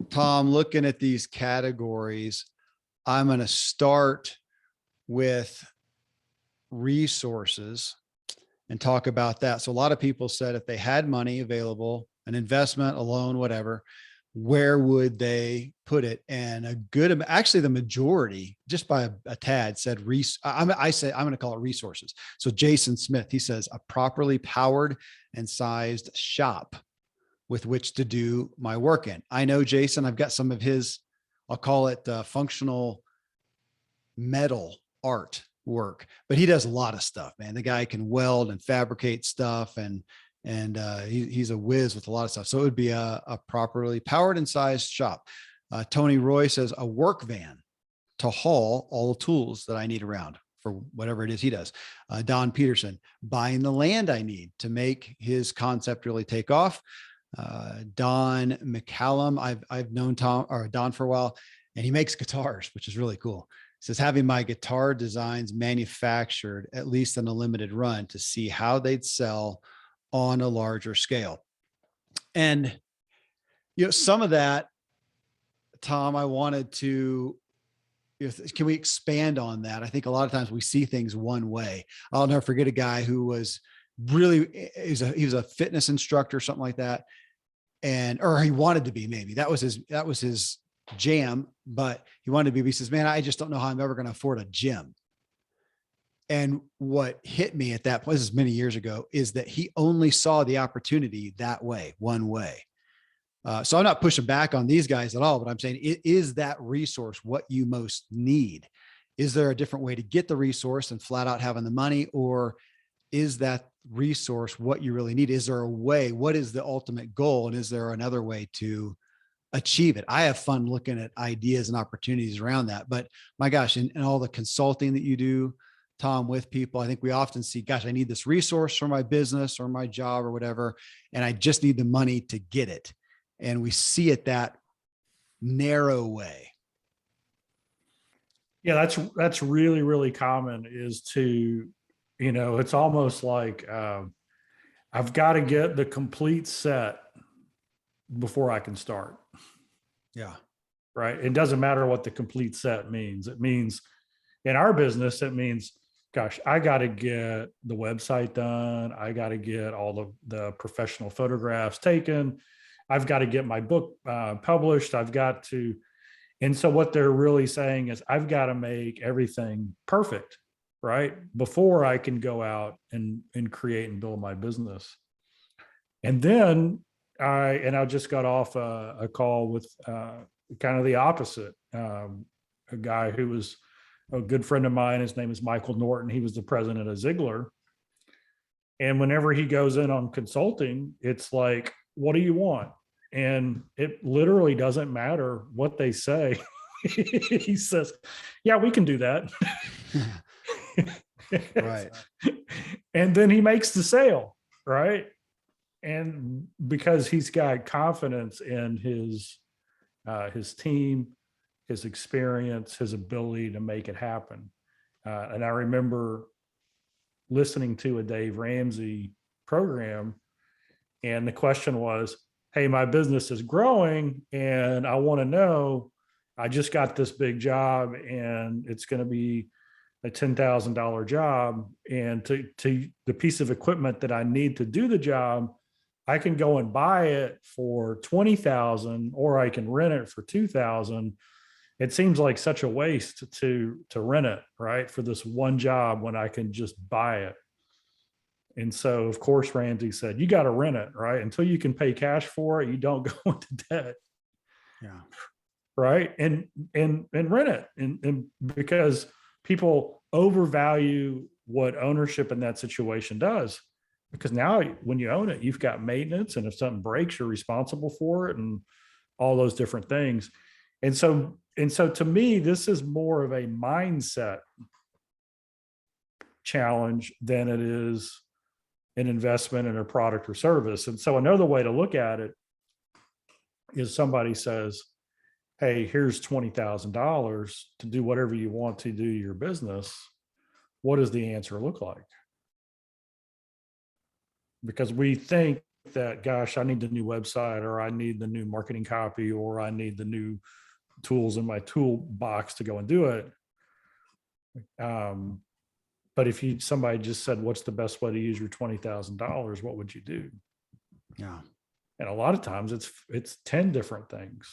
Tom, looking at these categories, I'm going to start with resources and talk about that. So a lot of people said if they had money available, an investment, a loan, whatever, where would they put it? And actually the majority, just by a tad, said, I say, I'm going to call it resources. So Jason Smith, he says, a properly powered and sized shop with which to do my work in. I know Jason, I've got some of his, I'll call it functional metal art work, but he does a lot of stuff, man. The guy can weld and fabricate stuff, and he's a whiz with a lot of stuff. So it would be a properly powered and sized shop. Tony Roy says a work van to haul all the tools that I need around for whatever it is he does. Don Peterson, buying the land I need to make his concept really take off. Don McCallum, I've known Don for a while, and he makes guitars, which is really cool. He says, having my guitar designs manufactured, at least in a limited run, to see how they'd sell on a larger scale. And, some of that, Tom, I wanted to, can we expand on that? I think a lot of times we see things one way. I'll never forget a guy who was really, he was a fitness instructor, something like that. Or he wanted to be, maybe that was his jam, but he wanted to be, he says, man, I just don't know how I'm ever going to afford a gym. And what hit me at that point, this is many years ago, is that he only saw the opportunity that way, one way. So I'm not pushing back on these guys at all, but I'm saying, is that resource what you most need? Is there a different way to get the resource and flat out having the money? Or is that resource what you really need? Is there a way? What is the ultimate goal? And is there another way to achieve it? I have fun looking at ideas and opportunities around that. But my gosh, and all the consulting that you do, Tom, with people, I think we often see, gosh, I need this resource for my business or my job or whatever, and I just need the money to get it. And we see it that narrow way. Yeah, that's really, really common, is to, it's almost like I've got to get the complete set before I can start. Yeah. Right. It doesn't matter what the complete set means. It means, in our business, it means, gosh, I got to get the website done. I got to get all the professional photographs taken. I've got to get my book published. And so what they're really saying is, I've got to make everything perfect, right, before I can go out and create and build my business. And then I just got off a call with kind of the opposite, a guy who was a good friend of mine. His name is Michael Norton. He was the president of Ziglar. And whenever he goes in on consulting, it's like, what do you want? And it literally doesn't matter what they say. He says, yeah, we can do that. Right. And then he makes the sale, right? And because he's got confidence in his team, his experience, his ability to make it happen. And I remember listening to a Dave Ramsey program, and the question was, hey, my business is growing and I want to know, I just got this big job and it's going to be a $10,000 job. And to the piece of equipment that I need to do the job, I can go and buy it for $20,000, or I can rent it for $2,000. It seems like such a waste to rent it, right, for this one job when I can just buy it. And so, of course, Ramsey said, you got to rent it, right? Until you can pay cash for it, you don't go into debt. Yeah. Right. And rent it. And because people overvalue what ownership in that situation does. Because now when you own it, you've got maintenance, and if something breaks, you're responsible for it, and all those different things. And so to me, this is more of a mindset challenge than it is an investment in a product or service. And so another way to look at it is, somebody says, hey, here's $20,000 to do whatever you want to do your business. What does the answer look like? Because we think that, gosh, I need the new website, or I need the new marketing copy, or I need the new tools in my toolbox to go and do it. But if somebody just said, what's the best way to use your $20,000? What would you do? Yeah. And a lot of times it's 10 different things,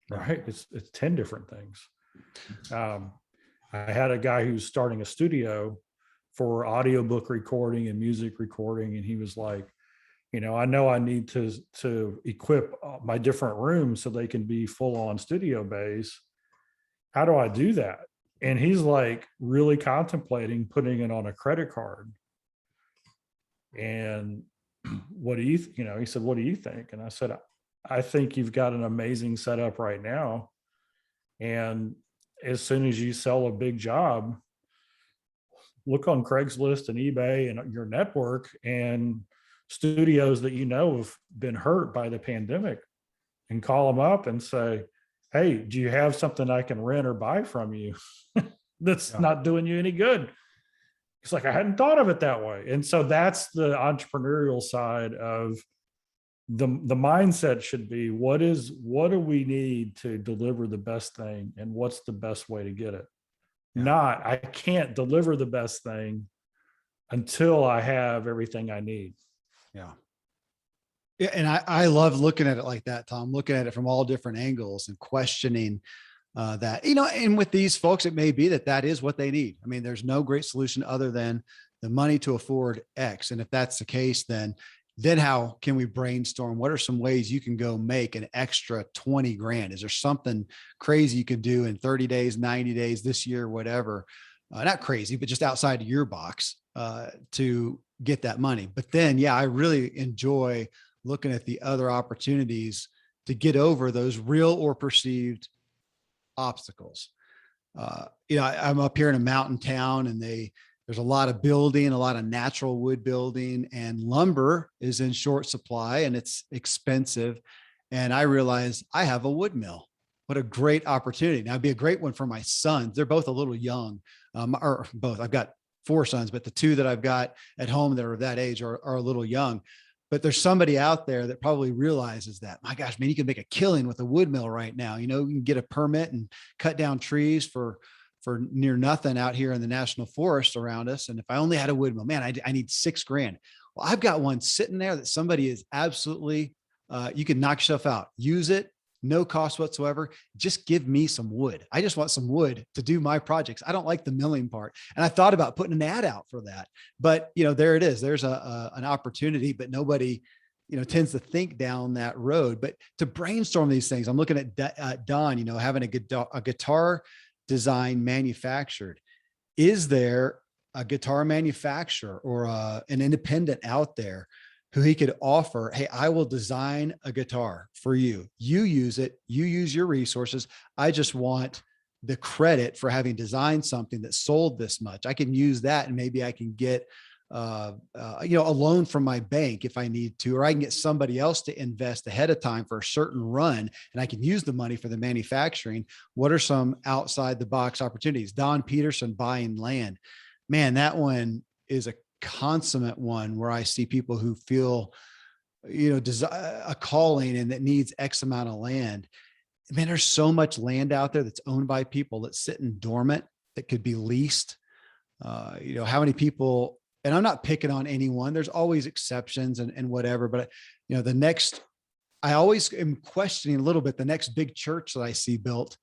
right? Yeah. It's 10 different things. I had a guy who's starting a studio for audiobook recording and music recording. And he was like, I know I need to equip my different rooms so they can be full on studio bays. How do I do that? And he's like really contemplating putting it on a credit card. And what do you, he said, what do you think? And I said, I think you've got an amazing setup right now. And as soon as you sell a big job, look on Craigslist and eBay and your network and studios that have been hurt by the pandemic, and call them up and say, hey, do you have something I can rent or buy from you that's not doing you any good? It's like, I hadn't thought of it that way. And so that's the entrepreneurial side of the mindset should be, what do we need to deliver the best thing, and what's the best way to get it? Not, I can't deliver the best thing until I have everything I need. Yeah. Yeah. And I love looking at it like that, Tom, looking at it from all different angles and questioning that, and with these folks, it may be that is what they need. I mean, there's no great solution other than the money to afford X. And if that's the case, then how can we brainstorm? What are some ways you can go make an extra 20 grand? Is there something crazy you can do in 30 days, 90 days, this year, whatever? Not crazy, but just outside of your box to get that money. But then, I really enjoy looking at the other opportunities to get over those real or perceived obstacles. I'm up here in a mountain town, and there's a lot of building, a lot of natural wood building, and lumber is in short supply and it's expensive. And I realize I have a wood mill. What a great opportunity. Now, it'd be a great one for my sons. They're both a little young, or both. I've got 4 sons, but the 2 that I've got at home that are that age are a little young. But there's somebody out there that probably realizes that, my gosh, man, you can make a killing with a wood mill right now. You can get a permit and cut down trees for near nothing out here in the national forest around us. And if I only had a wood mill, man, I need $6 grand. Well, I've got one sitting there that somebody is absolutely, you can knock yourself out, use it, no cost whatsoever. Just give me some wood. I just want some wood to do my projects. I don't like the milling part. And I thought about putting an ad out for that, but there it is. There's an opportunity, but nobody, tends to think down that road. But to brainstorm these things, I'm looking at Don, having a guitar design manufactured. Is there a guitar manufacturer or an independent out there who he could offer, hey, I will design a guitar for you. You use it, you use your resources. I just want the credit for having designed something that sold this much. I can use that, and maybe I can get a loan from my bank if I need to, or I can get somebody else to invest ahead of time for a certain run, and I can use the money for the manufacturing. What are some outside the box opportunities? Don Peterson buying land. Man, that one is a consummate one where I see people who feel, a calling and that needs X amount of land. Man, there's so much land out there that's owned by people that's sitting dormant that could be leased. How many people, and I'm not picking on anyone, there's always exceptions and whatever, but I always am questioning a little bit the next big church that I see built,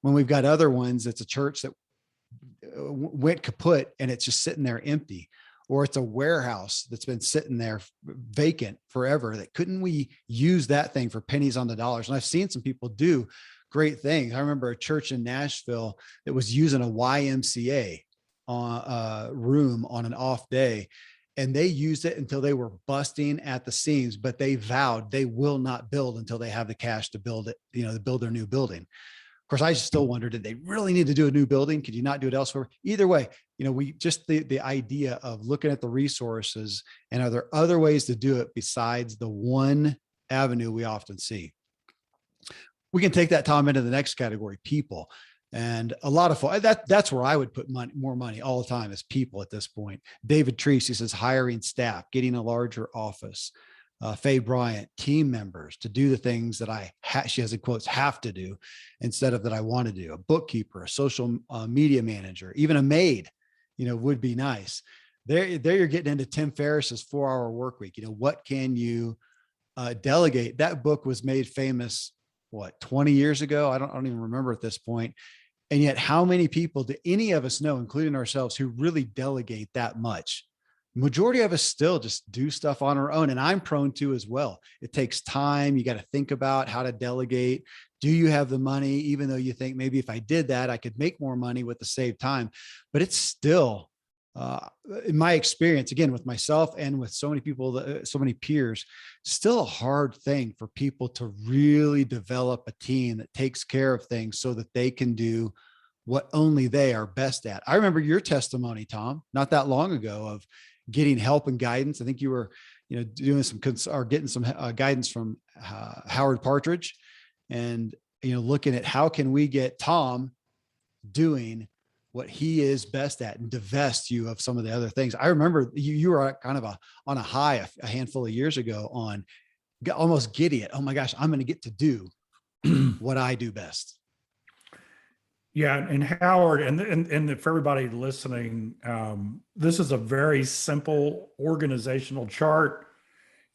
when we've got other ones. It's a church that went kaput and it's just sitting there empty, or it's a warehouse that's been sitting there vacant forever. That couldn't we use that thing for pennies on the dollars? And I've seen some people do great things. I remember a church in Nashville that was using a YMCA room on an off day, and they used it until they were busting at the seams, but they vowed they will not build until they have the cash to build it, to build their new building. Of course, I still wonder, did they really need to do a new building? Could you not do it elsewhere? Either way, we just, the idea of looking at the resources, and are there other ways to do it besides the one avenue we often see? We can take that, Tom, into the next category, people. And a lot of that's where I would put more money all the time, is people at this point. David Treese, he says, hiring staff, getting a larger office. Faye Bryant, team members to do the things that she has in quotes, have to do instead of that I want to do. A bookkeeper, a social media manager, even a maid, would be nice. There you're getting into Tim Ferriss's 4-hour work week. What can you delegate? That book was made famous, 20 years ago? I don't even remember at this point. And yet how many people do any of us know, including ourselves, who really delegate that much? Majority of us still just do stuff on our own. And I'm prone to as well. It takes time. You got to think about how to delegate. Do you have the money? Even though you think maybe if I did that, I could make more money with the save time, but it's still, in my experience, again, with myself and with so many people, so many peers, still a hard thing for people to really develop a team that takes care of things so that they can do what only they are best at. I remember your testimony, Tom, not that long ago, of getting help and guidance. I think you were, doing getting some guidance from Howard Partridge, and, looking at how can we get Tom doing what he is best at and divest you of some of the other things. I remember you were kind of on a high a handful of years ago on almost giddy it. Oh my gosh, I'm going to get to do what I do best. Yeah, and Howard, and for everybody listening, this is a very simple organizational chart.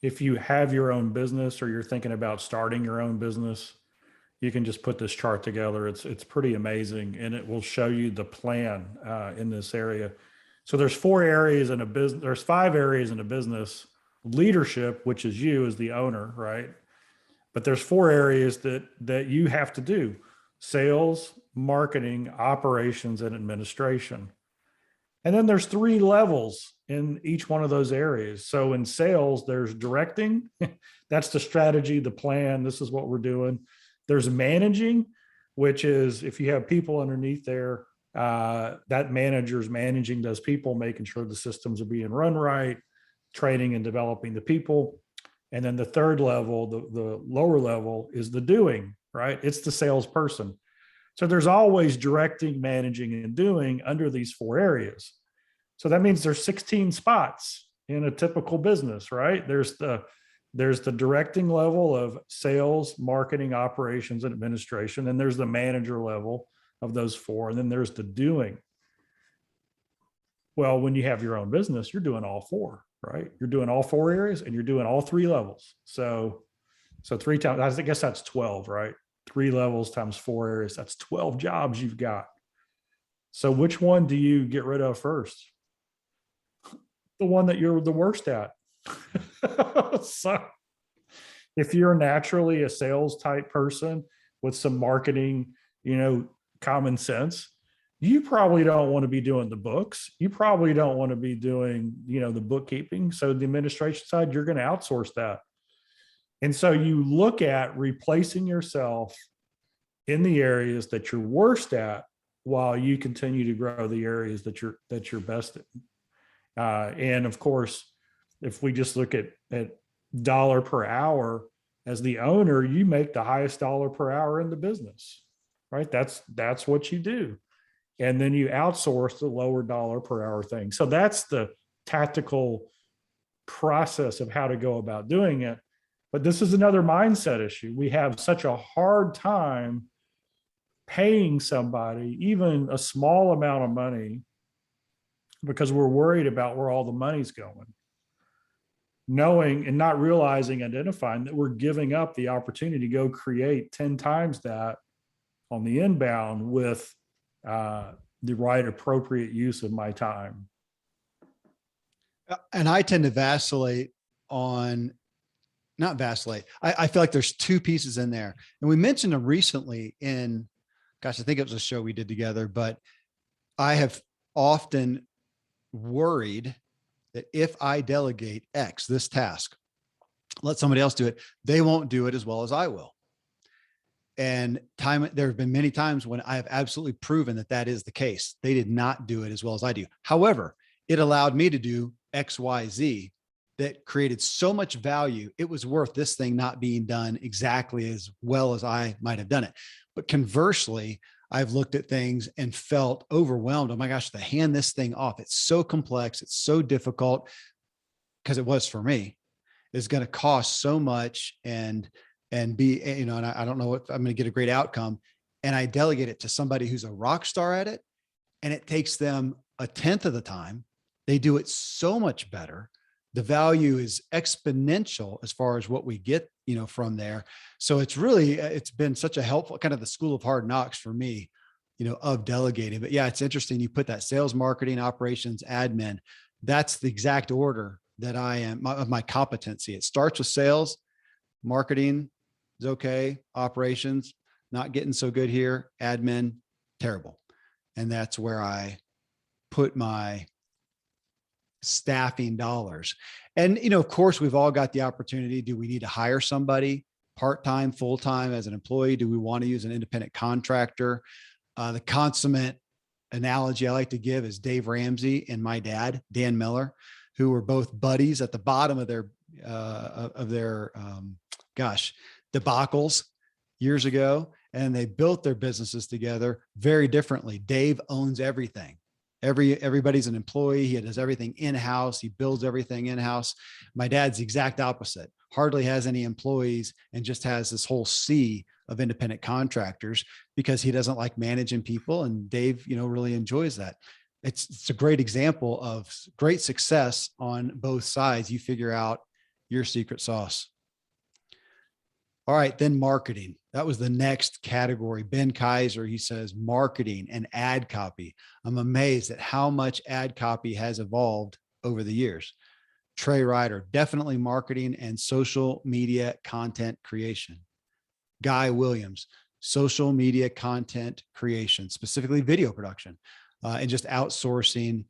If you have your own business or you're thinking about starting your own business, you can just put this chart together. It's pretty amazing, and it will show you the plan in this area. So there's 4 areas in a business. There's 5 areas in a business. Leadership, which is you as the owner, right? But there's 4 areas that you have to do: sales, marketing, operations, and administration. And then there's 3 levels in each one of those areas. So in sales, there's directing. That's the strategy, the plan. This is what we're doing. There's managing, which is if you have people underneath there, that manager's managing those people, making sure the systems are being run right, training and developing the people. And then the 3rd level, the lower level, is the doing, right? It's the salesperson. So there's always directing, managing, and doing under these 4 areas. So that means there's 16 spots in a typical business, right? There's the directing level of sales, marketing, operations, and administration. And there's the manager level of those 4. And then there's the doing. Well, when you have your own business, you're doing all 4, right? You're doing all 4 areas and you're doing all 3 levels. So 3 times, I guess that's 12, right? 3 levels times 4 areas, that's 12 jobs you've got. So which one do you get rid of first? The one that you're the worst at. So if you're naturally a sales type person with some marketing, common sense, you probably don't want to be doing the books. You probably don't want to be doing, the bookkeeping. So the administration side, you're going to outsource that. And so you look at replacing yourself in the areas that you're worst at while you continue to grow the areas that you're best at. And of course, if we just look at dollar per hour, as the owner, you make the highest dollar per hour in the business, right? That's what you do. And then you outsource the lower dollar per hour thing. So that's the tactical process of how to go about doing it. But this is another mindset issue. We have such a hard time paying somebody even a small amount of money because we're worried about where all the money's going. Knowing and not realizing, identifying that we're giving up the opportunity to go create 10 times that on the inbound with the right appropriate use of my time. And I tend to vacillate on, not vacillate. I feel like there's 2 pieces in there. And we mentioned them recently in, gosh, I think it was a show we did together, but I have often worried that if I delegate X, this task, let somebody else do it, they won't do it as well as I will. And there have been many times when I have absolutely proven that is the case. They did not do it as well as I do. However, it allowed me to do X, Y, Z that created so much value. It was worth this thing not being done exactly as well as I might have done it. But conversely, I've looked at things and felt overwhelmed. Oh my gosh, to hand this thing off. It's so complex. It's so difficult, because it was for me. is going to cost so much and be, and I don't know if I'm going to get a great outcome. And I delegate it to somebody who's a rock star at it. And it takes them a tenth of the time. They do it so much better. The value is exponential as far as what we get, from there. So it's been such a helpful kind of the school of hard knocks for me, of delegating. But yeah, it's interesting. You put that sales, marketing, operations, admin. That's the exact order that I am of my competency. It starts with sales, marketing is okay. Operations, not getting so good here. Admin, terrible. And that's where I put my staffing dollars. And, of course, we've all got the opportunity. Do we need to hire somebody part-time, full-time as an employee? Do we want to use an independent contractor? The consummate analogy I like to give is Dave Ramsey and my dad, Dan Miller, who were both buddies at the bottom of their debacles years ago. And they built their businesses together very differently. Dave owns everything. Everybody's an employee. He does everything in-house. He builds everything in-house. My dad's the exact opposite. Hardly has any employees and just has this whole sea of independent contractors because he doesn't like managing people. And Dave, really enjoys that. It's a great example of great success on both sides. You figure out your secret sauce. All right, then marketing. That was the next category. Ben Kaiser, he says marketing and ad copy. I'm amazed at how much ad copy has evolved over the years. Trey Ryder, definitely marketing and social media content creation. Guy Williams, social media content creation, specifically video production, and just outsourcing,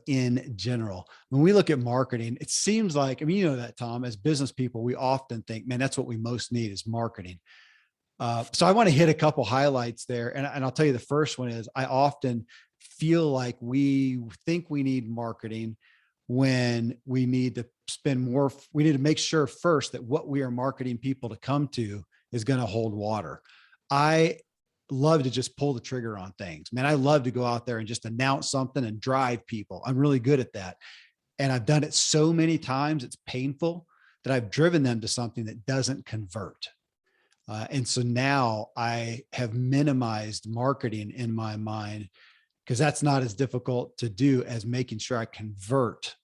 in general. When we look at marketing, it seems like, that, Tom, as business people, we often think, man, that's what we most need is marketing. So I want to hit a couple highlights there. And I'll tell you, the first one is I often feel like we think we need marketing when we need to spend more. We need to make sure first that what we are marketing people to come to is going to hold water. I love to just pull the trigger on things, man. I love to go out there and just announce something and drive people. I'm really good at that. And I've done it so many times, it's painful that I've driven them to something that doesn't convert. And so now I have minimized marketing in my mind because that's not as difficult to do as making sure I convert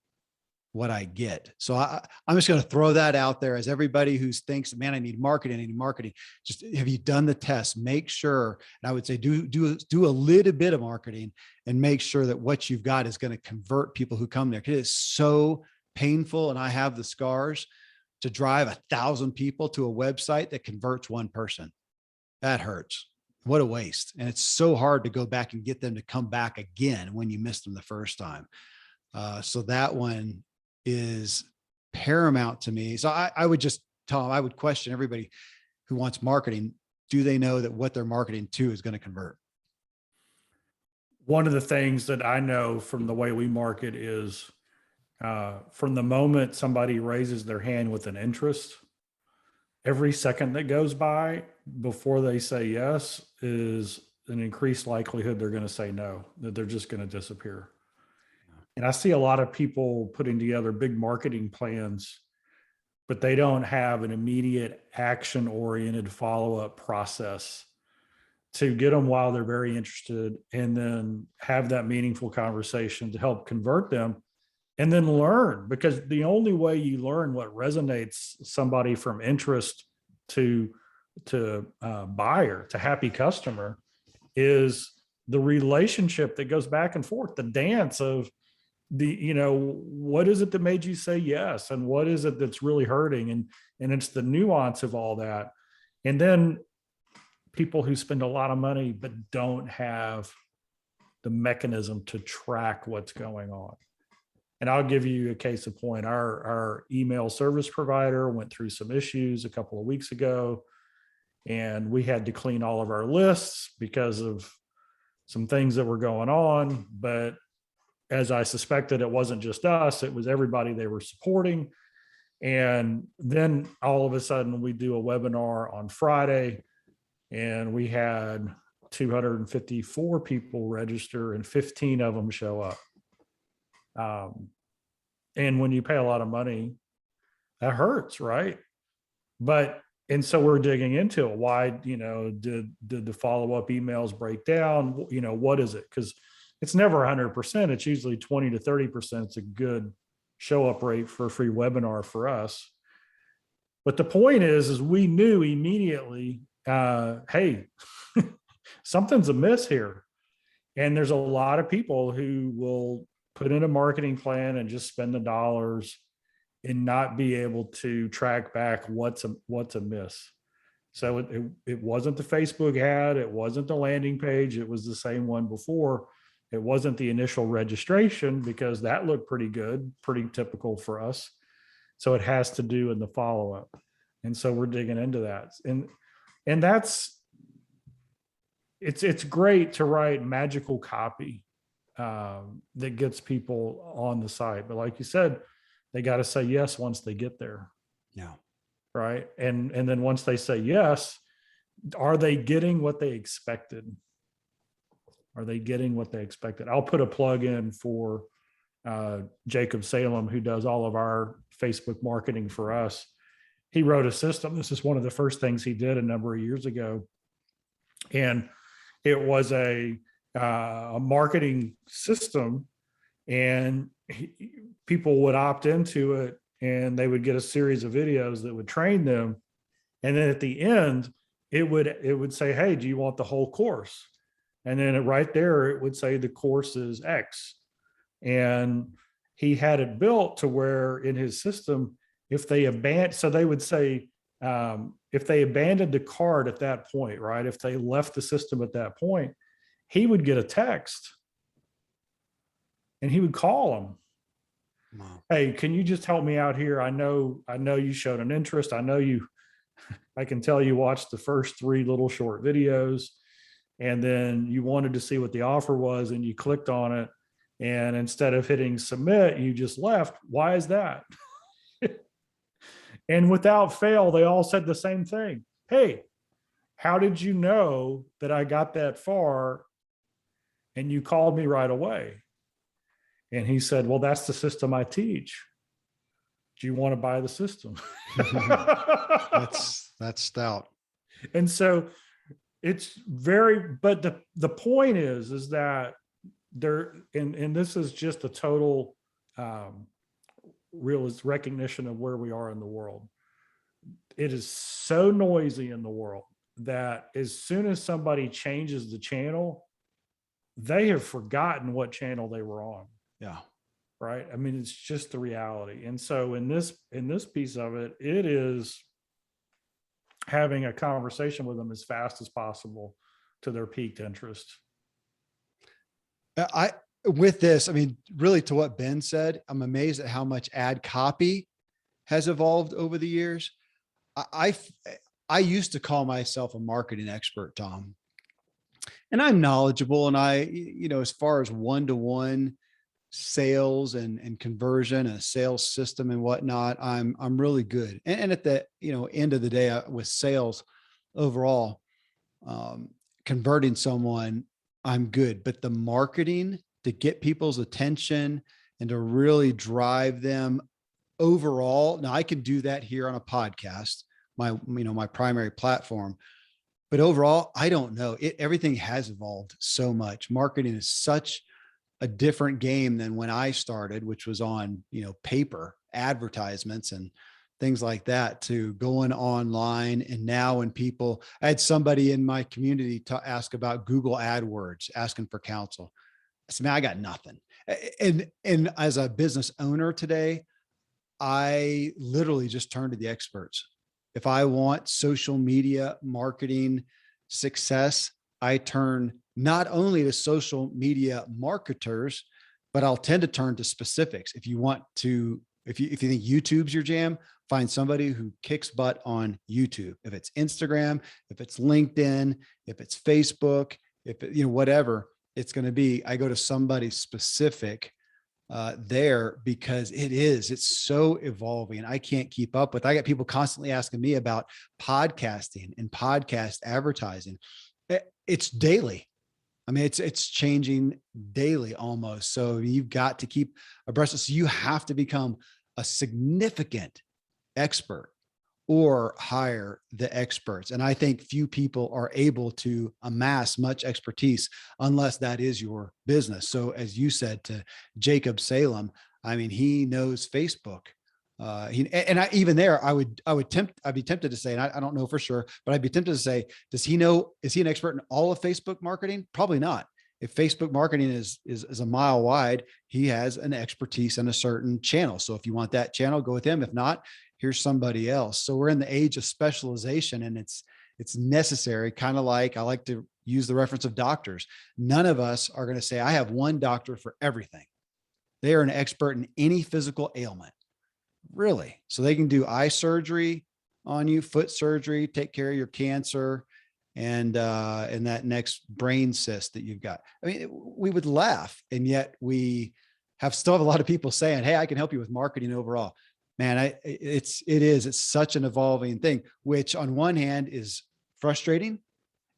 what I get. So I'm just going to throw that out there as everybody who thinks, man, I need marketing. Just have you done the test? Make sure, and I would say do a little bit of marketing and make sure that what you've got is going to convert people who come there. It is so painful, and I have the scars to drive 1,000 people to a website that converts one person. That hurts. What a waste. And it's so hard to go back and get them to come back again when you missed them the first time. So that one is paramount to me. So I would just tell them, I would question everybody who wants marketing. Do they know that what they're marketing to is going to convert? One of the things that I know from the way we market is from the moment somebody raises their hand with an interest, every second that goes by before they say yes is an increased likelihood they're going to say no, that they're just going to disappear. And I see a lot of people putting together big marketing plans, but they don't have an immediate action-oriented follow-up process to get them while they're very interested, and then have that meaningful conversation to help convert them, and then learn. Because the only way you learn what resonates somebody from interest to buyer, to happy customer, is the relationship that goes back and forth, the dance of what is it that made you say yes, and what is it that's really hurting, and it's the nuance of all that. And then people who spend a lot of money but don't have the mechanism to track what's going on. And I'll give you a case in point. Our email service provider went through some issues a couple of weeks ago, and we had to clean all of our lists because of some things that were going on. But as I suspected, it wasn't just us, it was everybody they were supporting. And then all of a sudden we do a webinar on Friday, and we had 254 people register and 15 of them show up. And when you pay a lot of money That hurts, right? But and so we're digging into it. Why, did the follow-up emails break down? What is it? Because it's never 100%. It's usually 20 to 30%. It's a good show up rate for a free webinar for us. But the point is we knew immediately, hey, something's amiss here. And there's a lot of people who will put in a marketing plan and just spend the dollars and not be able to track back what's amiss. So it wasn't the Facebook ad, it wasn't the landing page, it was the same one before. It wasn't the initial registration, because that looked pretty good, pretty typical for us. So it has to do in the follow-up. And so we're digging into that. And that's, it's great to write magical copy that gets people on the site. But like you said, they got to say yes once they get there. Yeah. Right. And then once they say yes, are they getting what they expected? Are they getting what they expected? I'll put a plug in for Jacob Salem, who does all of our Facebook marketing for us. He wrote a system. This is one of the first things he did a number of years ago. And it was a marketing system, and people would opt into it, and they would get a series of videos that would train them. And then at the end, it would say, hey, do you want the whole course? And then right there, it would say the course is X. And he had it built to where in his system, if they abandoned, so they would say, if they abandoned the cart at that point, right? If they left the system at that point, he would get a text and he would call them. Wow. Hey, can you just help me out here? I know you showed an interest. I can tell you watched the first 3 little short videos, and then you wanted to see what the offer was, and you clicked on it. And instead of hitting submit, you just left. Why is that? And without fail, they all said the same thing. Hey, how did you know that I got that far and you called me right away? And he said, well, that's the system I teach. Do you want to buy the system? That's stout. And so it's but the point is that there, and this is just a total real recognition of where we are in the world. It is so noisy in the world that as soon as somebody changes the channel, they have forgotten what channel they were on. Yeah. Right. I mean, it's just the reality. And so in this piece of it, it is having a conversation with them as fast as possible to their peaked interest. With this, I mean, really to what Ben said, I'm amazed at how much ad copy has evolved over the years. I used to call myself a marketing expert, Tom, and I'm knowledgeable. And as far as one-to-one sales and conversion and a sales system and whatnot, I'm really good. And at the, end of the day, with sales overall, converting someone, I'm good. But the marketing to get people's attention and to really drive them overall. Now I can do that here on a podcast, my primary platform, but overall, I don't know. Everything has evolved so much. Marketing is such a different game than when I started, which was on, paper advertisements and things like that, to going online. And now when I had somebody in my community to ask about Google AdWords, asking for counsel. I said, man, I got nothing. And as a business owner today, I literally just turn to the experts. If I want social media marketing success, I turn not only to social media marketers, but I'll tend to turn to specifics. If you think YouTube's your jam, find somebody who kicks butt on YouTube. If it's Instagram, if it's LinkedIn, if it's Facebook, if whatever it's going to be, I go to somebody specific there, because it's so evolving and I can't keep up with. I got people constantly asking me about podcasting and podcast advertising. It's daily. I mean, it's changing daily almost. So you've got to keep abreast. So you have to become a significant expert or hire the experts. And I think few people are able to amass much expertise unless that is your business. So as you said to Jacob Salem, I mean, he knows Facebook. Even there, I'd be tempted to say, and I don't know for sure, but I'd be tempted to say, does he know, is he an expert in all of Facebook marketing? Probably not. If Facebook marketing is a mile wide, he has an expertise in a certain channel. So if you want that channel, go with him. If not, here's somebody else. So we're in the age of specialization, and it's necessary. Kind of like, I like to use the reference of doctors. None of us are going to say, I have one doctor for everything. They are an expert in any physical ailment, really. So they can do eye surgery on you, foot surgery, take care of your cancer, and that next brain cyst that you've got. I mean, we would laugh, and yet we still have a lot of people saying, hey, I can help you with marketing overall. Man, it's such an evolving thing, which on one hand is frustrating.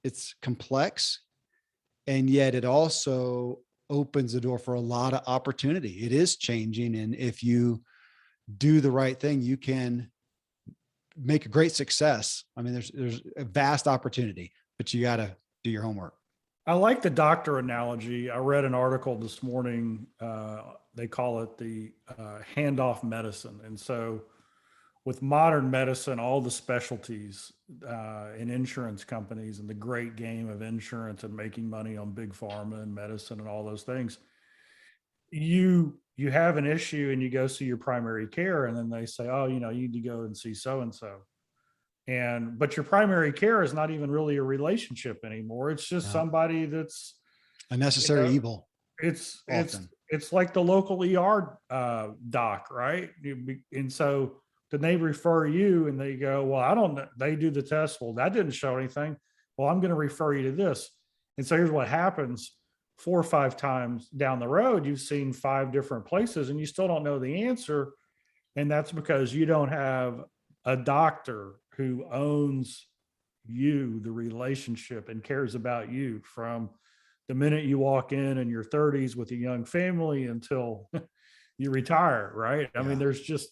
It's complex, and yet it also opens the door for a lot of opportunity. It is changing. And if you do the right thing, you can make a great success. I mean, there's a vast opportunity, but you got to do your homework. I like the doctor analogy. I read an article this morning. They call it the handoff medicine. And so with modern medicine, all the specialties in insurance companies and the great game of insurance and making money on big pharma and medicine and all those things, you have an issue and you go see your primary care, and then they say, oh, you need to go and see so-and-so. But your primary care is not even really a relationship anymore. It's just somebody that's a necessary evil. It's like the local ER doc, right? And so then they refer you and they go, well, I don't know. They do the test. Well, that didn't show anything. Well, I'm going to refer you to this. And so here's what happens. 4 or 5 times down the road, you've seen 5 different places and you still don't know the answer. And that's because you don't have a doctor who owns you, the relationship, and cares about you from the minute you walk in your 30s with a young family until you retire, right? I mean, there's just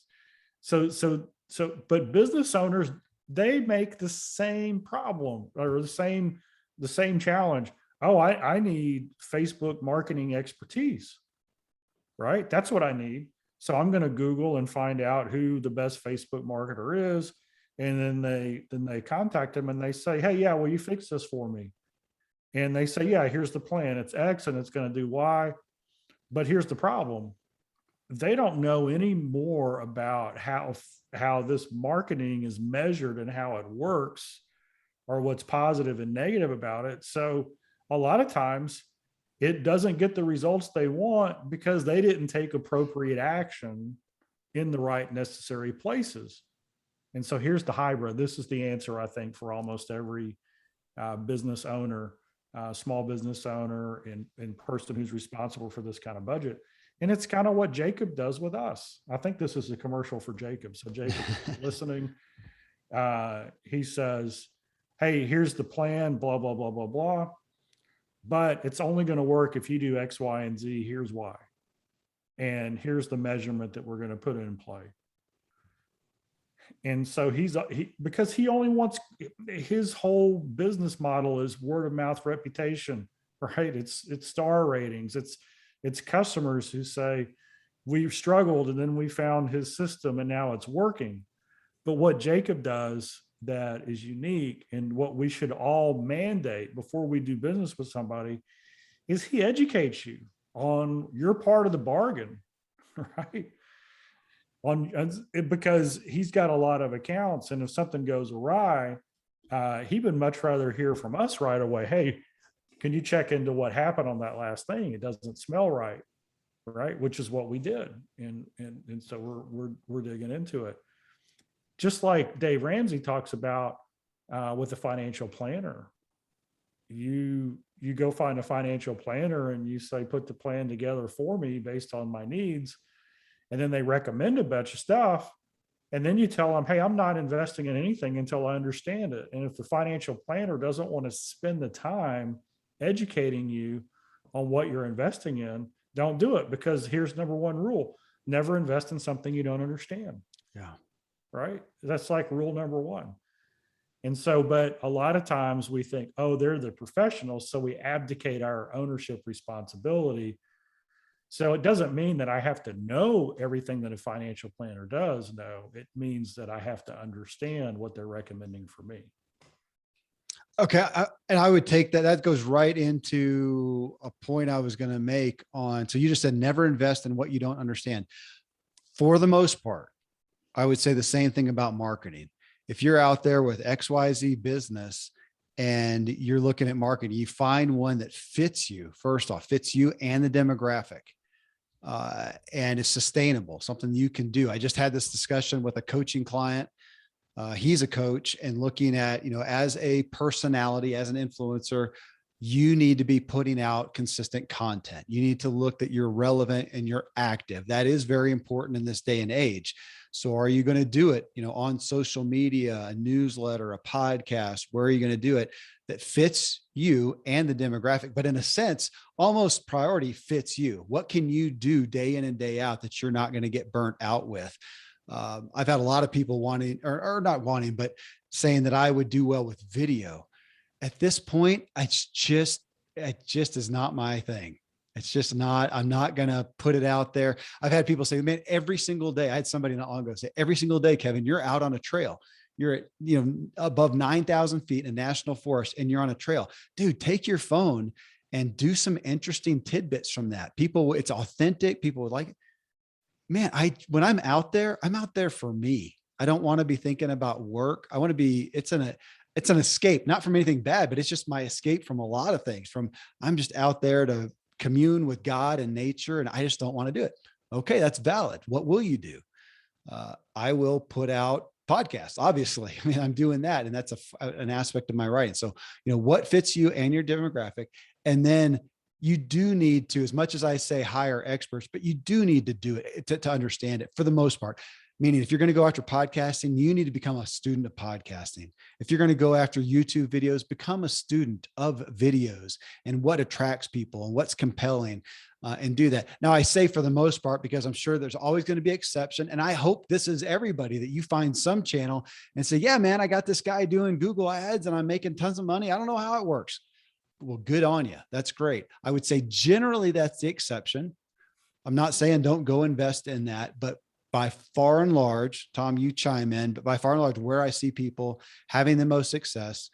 but business owners, they make the same problem or the same challenge. Oh, I need Facebook marketing expertise, right? That's what I need. So I'm going to Google and find out who the best Facebook marketer is. And then they contact them and they say, hey, yeah, will you fix this for me? And they say, yeah, here's the plan. It's X and it's going to do Y. But here's the problem. They don't know any more about how this marketing is measured and how it works, or what's positive and negative about it. So a lot of times it doesn't get the results they want because they didn't take appropriate action in the right necessary places. And so here's the hybrid. This is the answer, I think, for almost every business owner, small business owner, and person who's responsible for this kind of budget. And it's kind of what Jacob does with us. I think this is a commercial for Jacob. So Jacob, listening, he says, hey, here's the plan, blah, blah, blah, blah, blah. But it's only going to work if you do X, Y, and Z. Here's why. And here's the measurement that we're going to put in play. And so because he only wants, his whole business model is word of mouth reputation, right? It's star ratings. It's customers who say, we've struggled and then we found his system and now it's working. But what Jacob does that is unique, and what we should all mandate before we do business with somebody, is he educates you on your part of the bargain, right? Because he's got a lot of accounts, and if something goes awry, he would much rather hear from us right away. Hey, can you check into what happened on that last thing? It doesn't smell right, which is what we did, and so we're digging into it. Just like Dave Ramsey talks about with a financial planner, you go find a financial planner and you say, put the plan together for me based on my needs. And then they recommend a bunch of stuff. And then you tell them, hey, I'm not investing in anything until I understand it. And if the financial planner doesn't want to spend the time educating you on what you're investing in, don't do it, because here's number one rule: never invest in something you don't understand. Yeah. right? That's like rule number one. And so, but a lot of times we think, oh, they're the professionals, so we abdicate our ownership responsibility. So it doesn't mean that I have to know everything that a financial planner does. No, it means that I have to understand what they're recommending for me. Okay. And I would take that. That goes right into a point I was going to make on. So you just said never invest in what you don't understand. For the most part, I would say the same thing about marketing. If you're out there with XYZ business and you're looking at marketing, you find one that fits you, first off, fits you and the demographic, and is sustainable, something you can do. I just had this discussion with a coaching client. He's a coach, and looking at, as a personality, as an influencer, you need to be putting out consistent content. You need to look that you're relevant and you're active. That is very important in this day and age. So are you going to do it, on social media, a newsletter, a podcast? Where are you going to do it that fits you and the demographic? But in a sense, almost priority fits you. What can you do day in and day out that you're not going to get burnt out with? I've had a lot of people wanting, or not wanting, but saying that I would do well with video. At this point, it just is not my thing. It's just not. I'm not going to put it out there. I've had people say, man, every single day. I had somebody not long ago say, every single day, Kevin, you're out on a trail. You're at, above 9,000 feet in a national forest, and you're on a trail. Dude, take your phone and do some interesting tidbits from that. People, it's authentic. People would like it. Man, when I'm out there for me. I don't want to be thinking about work. I want to be, it's an escape, not from anything bad, but it's just my escape from a lot of things. I'm just out there to commune with God and nature, and I just don't want to do it. Okay, that's valid. What will you do? I will put out podcasts. Obviously, I mean, I'm doing that, and that's an aspect of my writing. So, what fits you and your demographic, and then you do need to, as much as I say, hire experts, but you do need to do it to understand it for the most part. Meaning, if you're going to go after podcasting, you need to become a student of podcasting. If you're going to go after YouTube videos, become a student of videos and what attracts people and what's compelling, and do that. Now, I say for the most part, because I'm sure there's always going to be exception. And I hope this is everybody, that you find some channel and say, yeah, man, I got this guy doing Google ads and I'm making tons of money. I don't know how it works. Well, good on you. That's great. I would say generally that's the exception. I'm not saying don't go invest in that, but by far and large, Tom, you chime in, but by far and large, where I see people having the most success,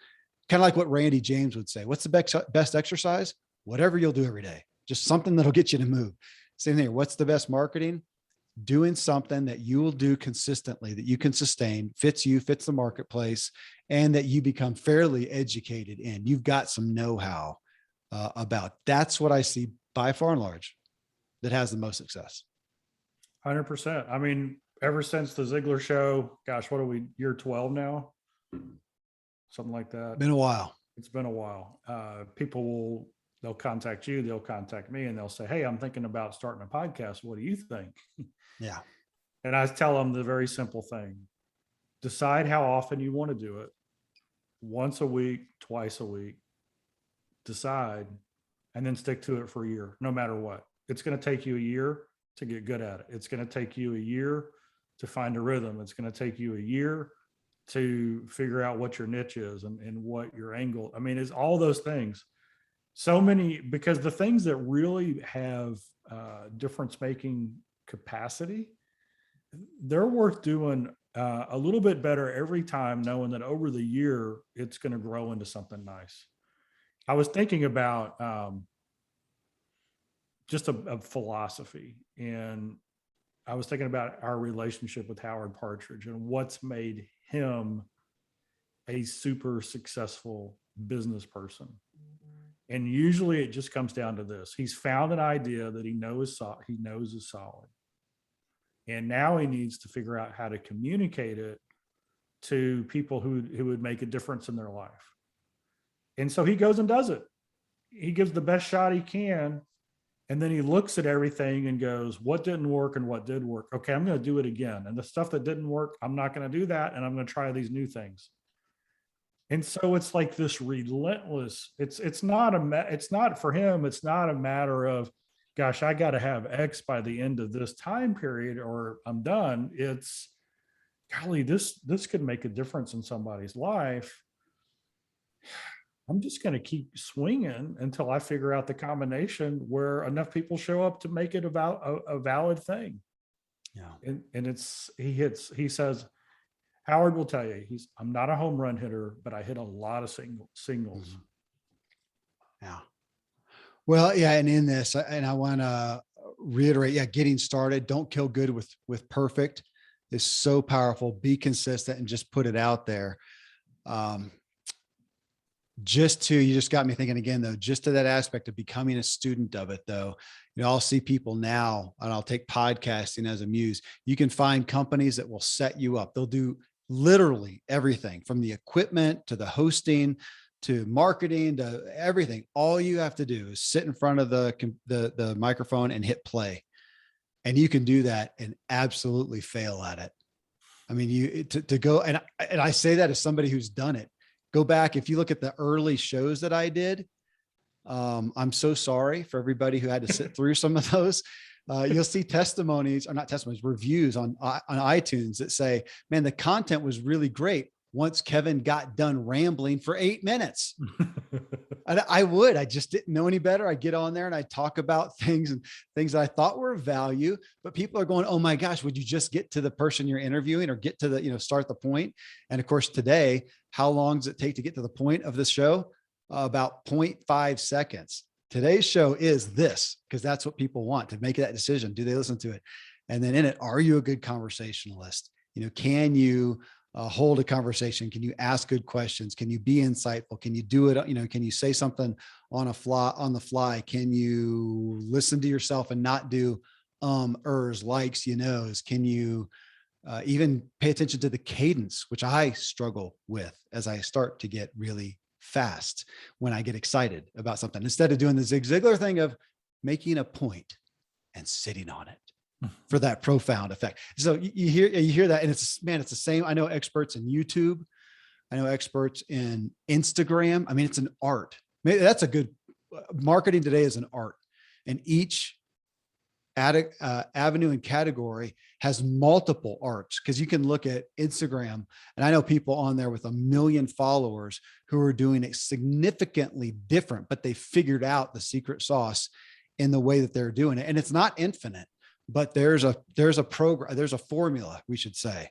kind of like what Randy James would say, what's the best exercise? Whatever you'll do every day, just something that'll get you to move. Same thing. What's the best marketing? Doing something that you will do consistently, that you can sustain, fits you, fits the marketplace, and that you become fairly educated in. You've got some know-how about. That's what I see by far and large that has the most success. 100%. I mean, ever since the Ziglar show, gosh, what are we, year 12 now? Something like that. Been a while. It's been a while. They'll contact you, they'll contact me, and they'll say, hey, I'm thinking about starting a podcast. What do you think? Yeah. And I tell them the very simple thing: decide how often you want to do it. Once a week, twice a week, decide, and then stick to it for a year, no matter what. It's going to take you a year to get good at it. It's going to take you a year to find a rhythm. It's going to take you a year to figure out what your niche is and what your angle. I mean, it's all those things. So many, because the things that really have difference making capacity, they're worth doing a little bit better every time, knowing that over the year, it's going to grow into something nice. I was thinking about just a philosophy, and I was thinking about our relationship with Howard Partridge and what's made him a super successful business person. And usually it just comes down to this: he's found an idea that he knows is solid, and now he needs to figure out how to communicate it to people who would make a difference in their life. And so he goes and does it. He gives the best shot he can, and then he looks at everything and goes, what didn't work and what did work? Okay, I'm going to do it again. And the stuff that didn't work, I'm not going to do that, and I'm going to try these new things. And so it's like this relentless, it's not for him, it's not a matter of, gosh, I got to have X by the end of this time period or I'm done. It's golly, this could make a difference in somebody's life. I'm just going to keep swinging until I figure out the combination where enough people show up to make it about a valid thing. Yeah. And he says, Howard will tell you, I'm not a home run hitter, but I hit a lot of singles. Mm-hmm. Yeah. Well, yeah. And in this, and I want to reiterate, yeah, getting started, don't kill good with perfect is so powerful. Be consistent and just put it out there. You just got me thinking again, though, just to that aspect of becoming a student of it, though, I'll see people now, and I'll take podcasting as a muse. You can find companies that will set you up. They'll do literally everything from the equipment to the hosting to marketing to everything. All you have to do is sit in front of the microphone and hit play. And you can do that and absolutely fail at it. I mean, to go, and I say that as somebody who's done it. Go back. If you look at the early shows that I did, I'm so sorry for everybody who had to sit through some of those. You'll see testimonies, or not testimonies, reviews on iTunes that say, man, the content was really great once Kevin got done rambling for 8 minutes. And I just didn't know any better. I get on there and I talk about things that I thought were of value, but people are going, oh my gosh, would you just get to the person you're interviewing or get to the, start the point? And of course, today, how long does it take to get to the point of the show? About 0.5 seconds. Today's show is this, because that's what people want to make that decision. Do they listen to it? And then in it, are you a good conversationalist? Can you hold a conversation? Can you ask good questions? Can you be insightful? Can you do it? Can you say something on the fly? Can you listen to yourself and not do ers, likes, knows? Can you even pay attention to the cadence, which I struggle with as I start to get really fast when I get excited about something, instead of doing the Zig Ziglar thing of making a point and sitting on it for that profound effect. So you hear that, and it's the same. I know experts in YouTube. I know experts in Instagram. I mean, it's an art. Maybe that's a good marketing today is an art, and each avenue and category has multiple arts, because you can look at Instagram, and I know people on there with 1 million followers who are doing it significantly different, but they figured out the secret sauce in the way that they're doing it. And it's not infinite, but there's a program, there's a formula, we should say.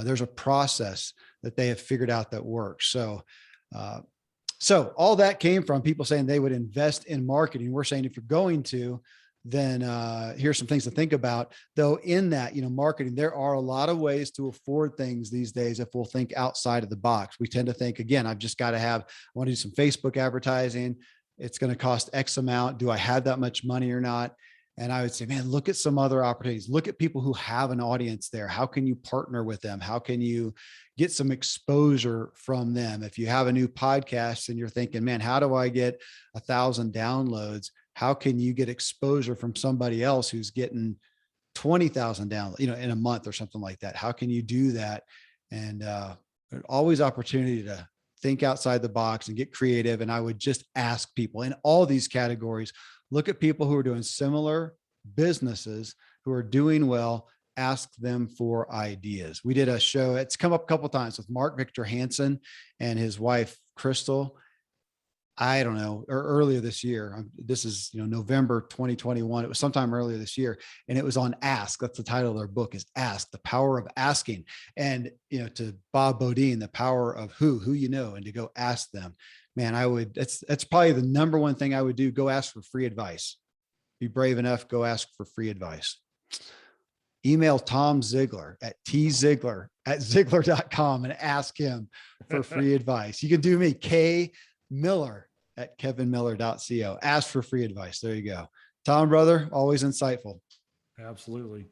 There's a process that they have figured out that works. So all that came from people saying they would invest in marketing. We're saying, if you're going to, then here's some things to think about. Though in that, marketing, there are a lot of ways to afford things these days if we'll think outside of the box. We tend to think, again, I've just got to I want to do some Facebook advertising. It's going to cost X amount. Do I have that much money or not? And I would say, man, look at some other opportunities. Look at people who have an audience there. How can you partner with them? How can you get some exposure from them? If you have a new podcast and you're thinking, man, how do I get 1,000 downloads? How can you get exposure from somebody else who's getting 20,000 downloads, in a month or something like that? How can you do that? And always opportunity to think outside the box and get creative. And I would just ask people in all these categories, look at people who are doing similar businesses, who are doing well, ask them for ideas. We did a show, it's come up a couple of times, with Mark Victor Hansen and his wife, Crystal. I don't know, or earlier this year. This is, November 2021. It was sometime earlier this year, and it was on Ask. That's the title of their book, is Ask, the Power of Asking. And, to Bob Bodine, the power of who and to go ask them. Man, that's probably the number one thing I would do. Go ask for free advice. Be brave enough, go ask for free advice. Email Tom Ziglar at tziglar@ziglar.com and ask him for free advice. You can do me, kmiller@kevinmiller.co. Ask for free advice. There you go. Tom, brother, always insightful. Absolutely.